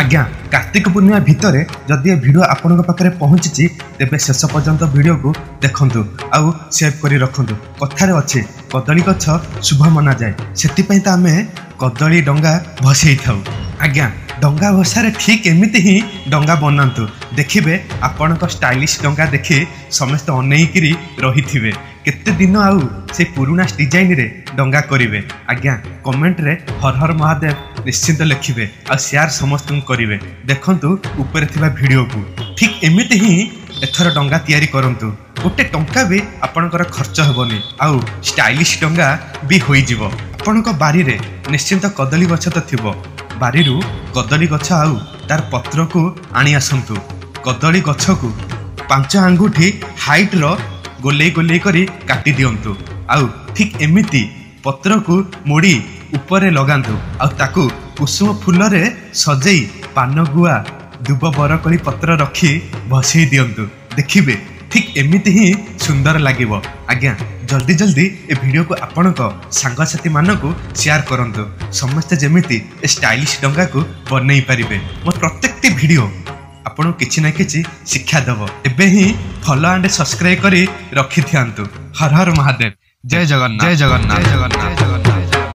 आज्ञा कार्तिक पूर्णिमा भितर जदि वीडियो आपण पाखे पहुंची तेबे शेष पर्यंत वीडियो को देखंतु आउ सेव करी रखंतु। कथारे अच्छे कदली गछ शुभ मना जाए से आमे कदली डंगा भसई थाउ। आज्ञा डंगा भसारे ठीक एमती ही डंगा बनातु देखिए आपण स्टाइलिश डंगा देखि समस्त अनेकरी रही थे केते दिन आउ से पुराना डिजाइन रे डंगा करिवे। आज्ञा कमेंट रे हर हर महादेव निश्चिंत लिखिबे आ शेयर समस्त करिवे। देखंतु ऊपर थिबा वीडियो को ठीक एमिति ही एथर डंगा तैयारी करंतु। गोटे टंका भी आपनकर खर्च हेबनी आउ स्टाइलिश डंगा भी होई जिवो। आपनक बारी रे निश्चिंत कदली गछ तो थिबो बारीरु कदली गछ आउ तार पत्र को आनी आसंतु। कदली गछ को 5 आंगुठी हाइट रो गोले गोले करी काटी दियंतु आउ ठीक एमिति पत्र को मोड़ी ऊपर लगांतु आउ ताकू कुसुम फूल रे सजेई पान गुआ दुब बरकली पत्र रखी भसई दियंतु। देखिबे ठीक एमिति ही सुंदर लागिबो। आज्ञा जल्दी जल्दी ए वीडियो को आपणक सांगसाथी मानकु शेयर करंतु समस्त जेमिति स्टाइलिश डंगा को बनई पारिबे। मो प्रत्येकटी वीडियो आपन किछि ना किछि शिक्षा देव। एबे ही फॉलो एंड सब्सक्राइब करी रखि थियंतु। हर हर महादेव। जय जगन्नाथ जय जगन्नाथ जय जगन्नाथ।